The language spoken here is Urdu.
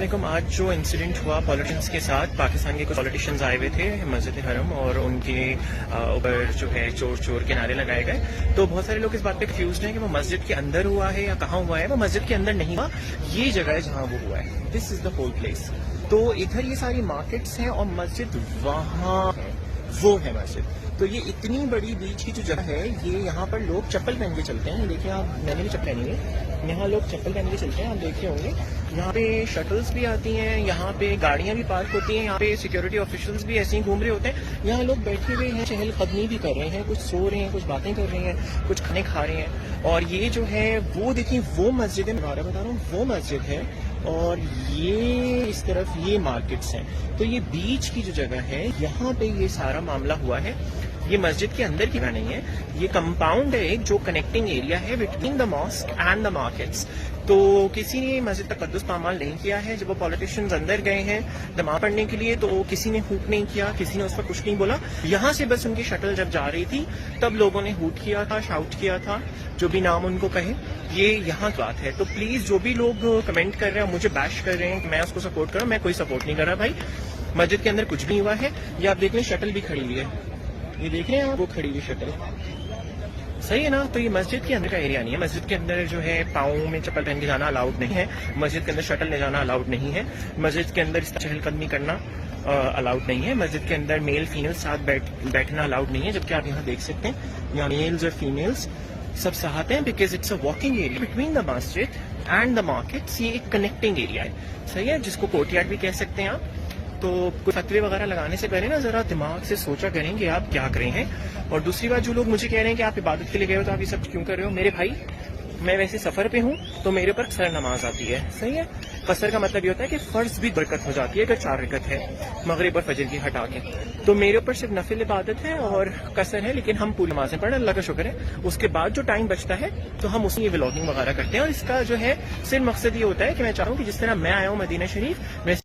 علیکم. آج جو انسیڈنٹ ہوا پالیٹیشنس کے ساتھ، پاکستان کے کچھ پالیٹیشنز آئے ہوئے تھے مسجد حرم اور ان کے اوپر جو ہے چور چور کے نعرے لگائے گئے. تو بہت سارے لوگ اس بات پہ کنفیوزڈ ہیں کہ وہ مسجد کے اندر ہوا ہے یا کہاں ہوا ہے. وہ مسجد کے اندر نہیں ہوا، یہ جگہ ہے جہاں وہ ہوا ہے. دس از دا ہول پلیس. تو ادھر یہ ساری مارکیٹس ہیں اور مسجد وہاں ہے، وہ ہے مسجد. تو یہ اتنی بڑی بیچ کی جو جگہ ہے، یہ یہاں پر لوگ چپل پہن کے چلتے ہیں. دیکھیں آپ، میں نے بھی چپل پہنی ہے. یہاں لوگ چپل پہن کے چلتے ہیں، آپ دیکھے ہوں گے. یہاں پہ شٹلز بھی آتی ہیں، یہاں پہ گاڑیاں بھی پارک ہوتی ہیں، یہاں پہ سیکورٹی آفیشلز بھی ایسے ہی گھوم رہے ہوتے ہیں. یہاں لوگ بیٹھے ہوئے ہیں، چہل قدمی بھی کر رہے ہیں، کچھ سو رہے ہیں، کچھ باتیں کر رہے ہیں، کچھ کھانے کھا رہے ہیں. اور یہ جو ہے وہ دیکھیں، وہ مسجد ہے، میں بتا رہا ہوں وہ مسجد ہے. اور یہ اس طرف یہ مارکیٹس ہیں. تو یہ بیچ کی جو جگہ ہے، یہاں پہ یہ سارا معاملہ ہوا ہے. یہ مسجد کے اندر کی جگہ نہیں ہے، یہ کمپاؤنڈ ہے ایک جو کنیکٹنگ ایریا ہے between the mosque and the markets. تو کسی نے مسجد تقدس پامال نہیں کیا ہے. جب وہ پالیٹیشینز اندر گئے ہیں نماز پڑھنے کے لیے، تو کسی نے ہوٹ نہیں کیا، کسی نے اس پر کچھ نہیں بولا. یہاں سے بس ان کی شٹل جب جا رہی تھی تب لوگوں نے ہوٹ کیا تھا، شاؤٹ کیا تھا، جو بھی نام ان کو کہے. یہ یہاں کی بات ہے. تو پلیز جو بھی لوگ کمنٹ کر رہے ہیں، مجھے بیش کر رہے ہیں کہ میں اس کو سپورٹ کر رہا ہوں، میں کوئی سپورٹ نہیں کر رہا بھائی. مسجد کے اندر کچھ بھی ہوا ہے. یہ آپ دیکھ لیں، شٹل بھی کھڑی ہوئی ہے، یہ دیکھ رہے ہیں آپ، وہ کھڑی ہوئی شٹل. صحیح ہے نا. تو یہ مسجد کے اندر کا ایریا نہیں ہے. مسجد کے اندر جو ہے پاؤں میں چپل پہن کے جانا الاؤڈ نہیں ہے. مسجد کے اندر شٹل لے جانا الاؤڈ نہیں ہے. مسجد کے اندر اس طرح چہل قدمی کرنا الاؤڈ نہیں ہے. مسجد کے اندر میل فیمیل ساتھ بیٹھنا الاؤڈ نہیں ہے. جبکہ آپ یہاں دیکھ سکتے ہیں یہاں میلز اور فیمیلز سب ساتھ ہیں، because it's a walking area between the مسجد اینڈ دا مارکیٹس. یہ ایک کنیکٹنگ ایریا ہے. صحیح ہے، جس کو کورٹ یارڈ بھی کہہ سکتے ہیں آپ. تو کوئی فتوے وغیرہ لگانے سے پہلے نا ذرا دماغ سے سوچا کریں کہ آپ کیا کریں ہیں. اور دوسری بات، جو لوگ مجھے کہہ رہے ہیں کہ آپ عبادت کے لیے گئے ہو تو آپ یہ سب کیوں کر رہے ہو، میرے بھائی میں ویسے سفر پہ ہوں تو میرے پر قصر نماز آتی ہے. صحیح ہے. قصر کا مطلب یہ ہوتا ہے کہ فرض بھی برکت ہو جاتی ہے اگر 4 رکعت ہے مغرب اور فجر کی ہٹا کے. تو میرے اوپر صرف نفل عبادت ہے اور قصر ہے، لیکن ہم پوری نمازیں پڑھیں، اللہ کا شکر ہے. اس کے بعد جو ٹائم بچتا ہے تو ہم اس میں یہ ولاگنگ وغیرہ کرتے ہیں. اور اس کا جو ہے صرف مقصد یہ ہوتا ہے کہ میں چاہوں کہ جس طرح میں آیا ہوں مدینہ شریف، ویسے